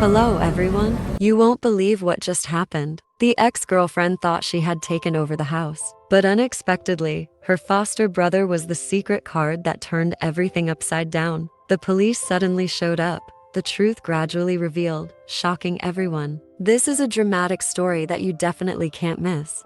Hello everyone. You won't believe what just happened. The ex-girlfriend thought she had taken over the house, but unexpectedly, her foster brother was the secret card that turned everything upside down. The police suddenly showed up. The truth gradually revealed, shocking everyone. This is a dramatic story that you definitely can't miss.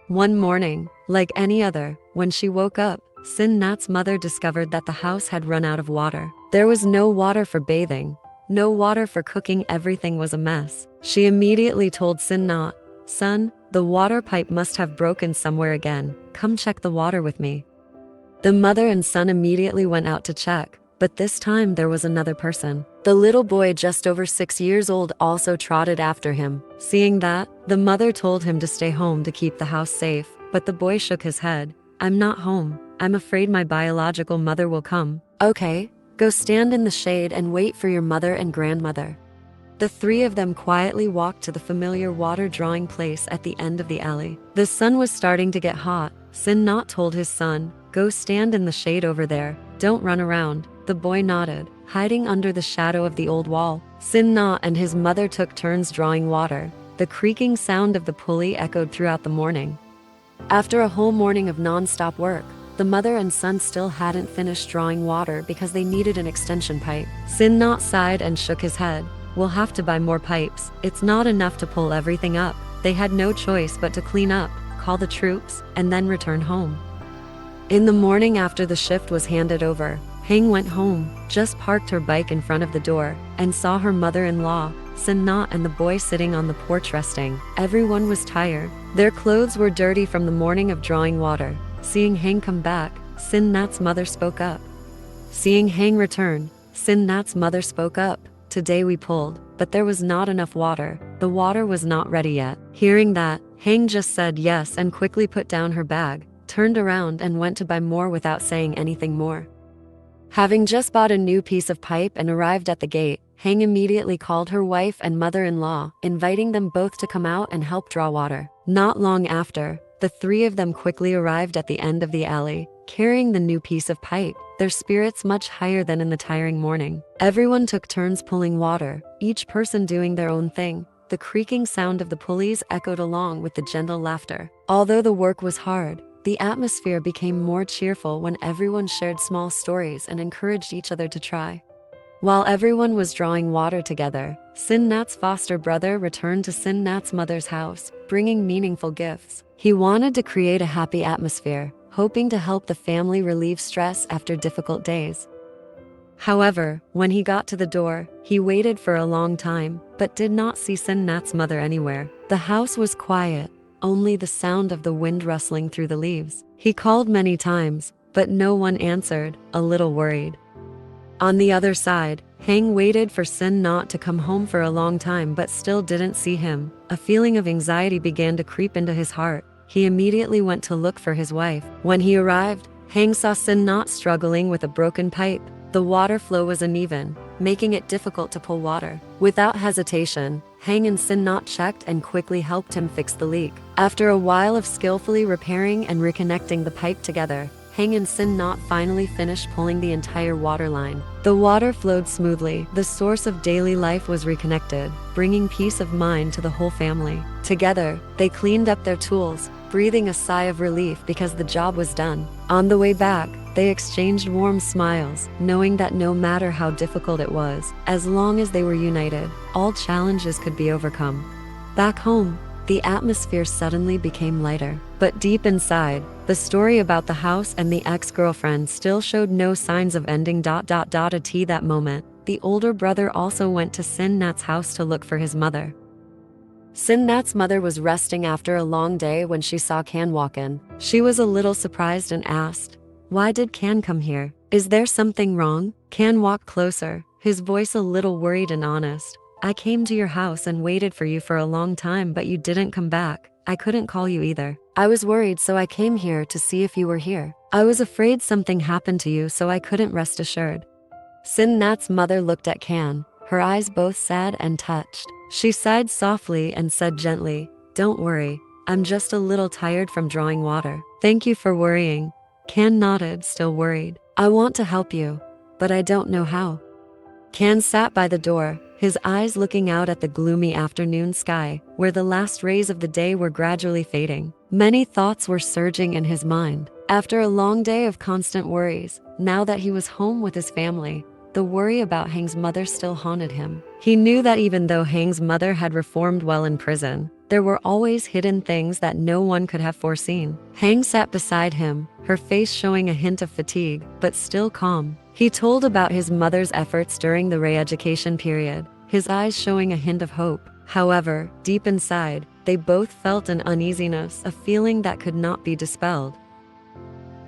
One morning, like any other, when she woke up, Sinnhat's mother discovered that the house had run out of water. There was no water for bathing, no water for cooking, everything was a mess. She immediately told Sinnhat, "Son, the water pipe must have broken somewhere again. Come check the water with me." The mother and son immediately went out to check, but this time there was another person. The little boy, just over 6 years old, also trotted after him. Seeing that, the mother told him to stay home to keep the house safe, but the boy shook his head. "I'm not home. I'm afraid my biological mother will come." "Okay, go stand in the shade and wait for your mother and grandmother." The three of them quietly walked to the familiar water drawing place at the end of the alley. The sun was starting to get hot. Sinnhat told his son, "Go stand in the shade over there. Don't run around." The boy nodded, hiding under the shadow of the old wall. Sinnhat and his mother took turns drawing water. The creaking sound of the pulley echoed throughout the morning. After a whole morning of non-stop work, the mother and son still hadn't finished drawing water because they needed an extension pipe. Sinnhat sighed and shook his head. "We'll have to buy more pipes. It's not enough to pull everything up." They had no choice but to clean up, call the troops, and then return home. In the morning after the shift was handed over, Heng went home, just parked her bike in front of the door, and saw her mother-in-law, Sinnhat, and the boy sitting on the porch resting. Everyone was tired. Their clothes were dirty from the morning of drawing water. Seeing Heng come back, Sinnhat's mother spoke up. Seeing Heng return, Sinnhat's mother spoke up. "Today we pulled, but there was not enough water. The water was not ready yet." Hearing that, Heng just said yes and quickly put down her bag, turned around and went to buy more without saying anything more. Having just bought a new piece of pipe and arrived at the gate, Heng immediately called her wife and mother-in-law, inviting them both to come out and help draw water. Not long after, the three of them quickly arrived at the end of the alley, carrying the new piece of pipe, their spirits much higher than in the tiring morning. Everyone took turns pulling water, each person doing their own thing. The creaking sound of the pulleys echoed along with the gentle laughter. Although the work was hard, the atmosphere became more cheerful when everyone shared small stories and encouraged each other to try. While everyone was drawing water together, Sinnhat's foster brother returned to Sinnhat's mother's house, bringing meaningful gifts. He wanted to create a happy atmosphere, hoping to help the family relieve stress after difficult days. However, when he got to the door, he waited for a long time, but did not see Sinnhat's mother anywhere. The house was quiet, only the sound of the wind rustling through the leaves. He called many times, but no one answered, a little worried. On the other side, Heng waited for Sinnhat to come home for a long time but still didn't see him. A feeling of anxiety began to creep into his heart. He immediately went to look for his wife. When he arrived, Heng saw Sinnhat struggling with a broken pipe. The water flow was uneven, making it difficult to pull water. Without hesitation, Heng and Sinnhat checked and quickly helped him fix the leak. After a while of skillfully repairing and reconnecting the pipe together, Heng and Sinnhat finally finished pulling the entire water line. The water flowed smoothly. The source of daily life was reconnected, bringing peace of mind to the whole family. Together, they cleaned up their tools, breathing a sigh of relief because the job was done. On the way back, they exchanged warm smiles, knowing that no matter how difficult it was, as long as they were united, all challenges could be overcome. Back home, the atmosphere suddenly became lighter. But deep inside, the story about the house and the ex-girlfriend still showed no signs of ending. At that moment, the older brother also went to Sinnhat's house to look for his mother. Sinnhat's mother was resting after a long day when she saw Can walk in. She was a little surprised and asked, "Why did Can come here? Is there something wrong?" Can walked closer, his voice a little worried and honest. "I came to your house and waited for you for a long time, but you didn't come back. I couldn't call you either. I was worried, so I came here to see if you were here. I was afraid something happened to you, so I couldn't rest assured." Sinnhat's mother looked at Can, her eyes both sad and touched. She sighed softly and said gently, "Don't worry, I'm just a little tired from drawing water. Thank you for worrying." Can nodded, still worried. "I want to help you, but I don't know how." Can sat by the door, his eyes looking out at the gloomy afternoon sky, where the last rays of the day were gradually fading. Many thoughts were surging in his mind. After a long day of constant worries, now that he was home with his family, the worry about Hang's mother still haunted him. He knew that even though Hang's mother had reformed well in prison, there were always hidden things that no one could have foreseen. Hang sat beside him, her face showing a hint of fatigue, but still calm. He told about his mother's efforts during the re-education period, his eyes showing a hint of hope. However, deep inside, they both felt an uneasiness, a feeling that could not be dispelled.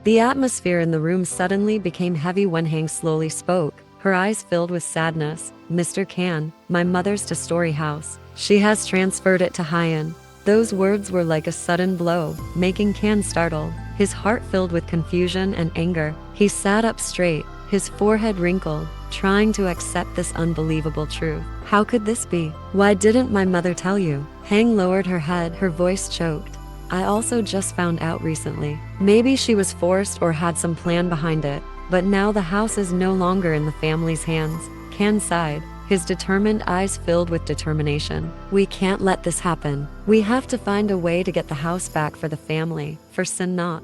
The atmosphere in the room suddenly became heavy when Hang slowly spoke, her eyes filled with sadness. "Mr. Can, my mother's to Story House. She has transferred it to Hyen." Those words were like a sudden blow, making Can startled, his heart filled with confusion and anger. He sat up straight, his forehead wrinkled, trying to accept this unbelievable truth. How could this be? Why didn't my mother tell you? Hang lowered her head, her voice choked. "I also just found out recently. Maybe she was forced or had some plan behind it, but now the house is no longer in the family's hands." Can sighed, his determined eyes filled with determination. "We can't let this happen. We have to find a way to get the house back for the family, for Sinnhat."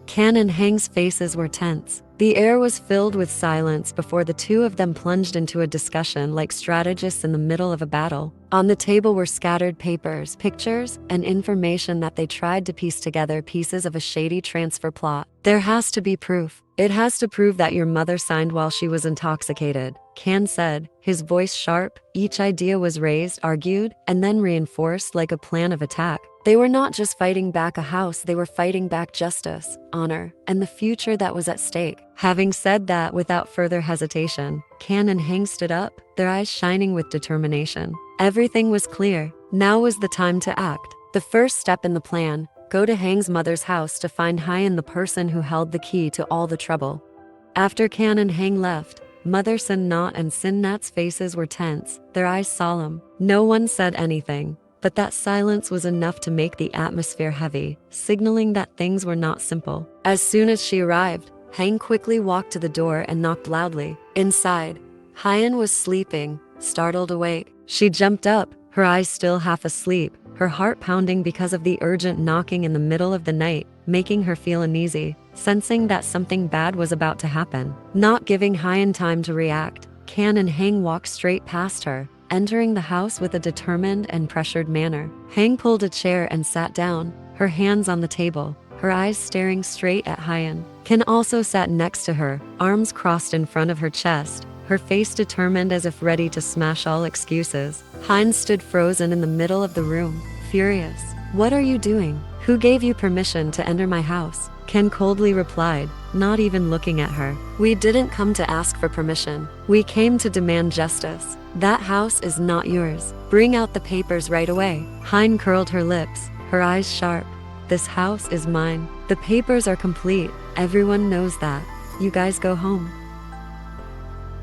Can and Hang's faces were tense. The air was filled with silence before the two of them plunged into a discussion like strategists in the middle of a battle. On the table were scattered papers, pictures, and information that they tried to piece together, pieces of a shady transfer plot. "There has to be proof. It has to prove that your mother signed while she was intoxicated," Can said, his voice sharp. Each idea was raised, argued, and then reinforced like a plan of attack. They were not just fighting back a house, they were fighting back justice, honor, and the future that was at stake. Having said that, without further hesitation, Can and Hang stood up, their eyes shining with determination. Everything was clear. Now was the time to act. The first step in the plan: go to Hang's mother's house to find Hyen, the person who held the key to all the trouble. After Can and Hang left, Mother Sinnhat and Sinnhat's faces were tense, their eyes solemn. No one said anything, but that silence was enough to make the atmosphere heavy, signaling that things were not simple. As soon as she arrived, Hang quickly walked to the door and knocked loudly. Inside, Hyen was sleeping, startled awake. She jumped up, her eyes still half asleep, her heart pounding because of the urgent knocking in the middle of the night, making her feel uneasy, sensing that something bad was about to happen. Not giving Hyen time to react, Can and Hang walked straight past her, entering the house with a determined and pressured manner. Hang pulled a chair and sat down, her hands on the table, her eyes staring straight at Hyen. Can also sat next to her, arms crossed in front of her chest, her face determined as if ready to smash all excuses. Hyen stood frozen in the middle of the room, furious. "What are you doing? Who gave you permission to enter my house?" Can coldly replied, not even looking at her. "We didn't come to ask for permission. We came to demand justice. That house is not yours. Bring out the papers right away." Hyen curled her lips, her eyes sharp. "This house is mine. The papers are complete. Everyone knows that. You guys go home."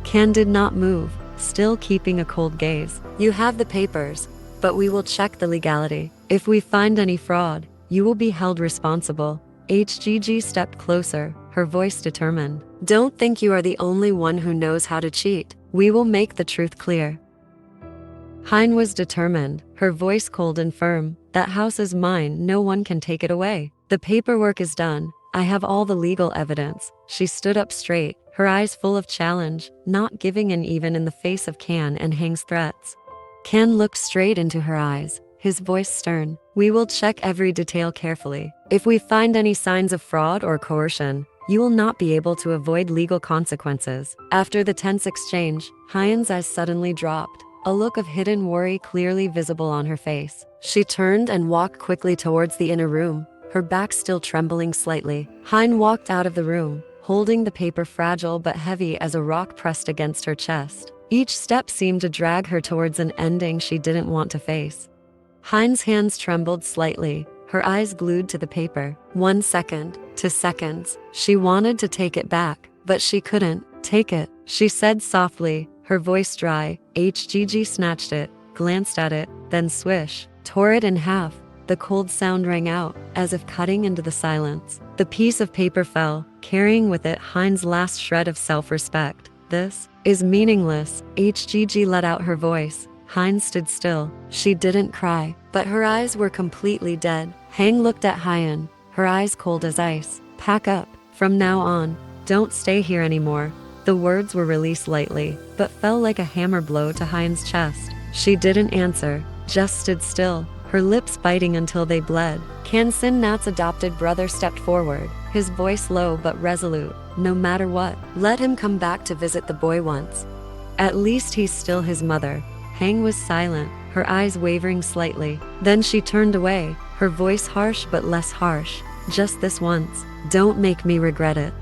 Can did not move, still keeping a cold gaze. "You have the papers, but we will check the legality. If we find any fraud, you will be held responsible." HGG stepped closer, her voice determined. "Don't think you are the only one who knows how to cheat. We will make the truth clear." Hyen was determined, her voice cold and firm. "That house is mine, no one can take it away. The paperwork is done. I have all the legal evidence." She stood up straight, her eyes full of challenge, not giving in even in the face of Can and Hang's threats. Can looked straight into her eyes, his voice stern. "We will check every detail carefully. If we find any signs of fraud or coercion, you will not be able to avoid legal consequences." After the tense exchange, Hyen's eyes suddenly dropped, a look of hidden worry clearly visible on her face. She turned and walked quickly towards the inner room, her back still trembling slightly. Hyen walked out of the room, holding the paper fragile but heavy as a rock pressed against her chest. Each step seemed to drag her towards an ending she didn't want to face. Hyen's hands trembled slightly, her eyes glued to the paper. 1 second, 2 seconds. She wanted to take it back, but she couldn't. "Take it," she said softly, her voice dry. HGG snatched it, glanced at it, then swish, tore it in half. The cold sound rang out, as if cutting into the silence. The piece of paper fell, carrying with it Hyen's last shred of self-respect. This is meaningless. HGG let out her voice. Hein stood still. She didn't cry, but her eyes were completely dead. Hang looked at Hyen, her eyes cold as ice. Pack up. From now on, don't stay here anymore. The words were released lightly, but fell like a hammer blow to Hyen's chest. She didn't answer, just stood still, her lips biting until they bled. Sinnhat's adopted brother stepped forward, his voice low but resolute. No matter what, let him come back to visit the boy once. At least he's still his mother. Hang was silent, her eyes wavering slightly. Then she turned away, her voice harsh but less harsh. Just this once, don't make me regret it.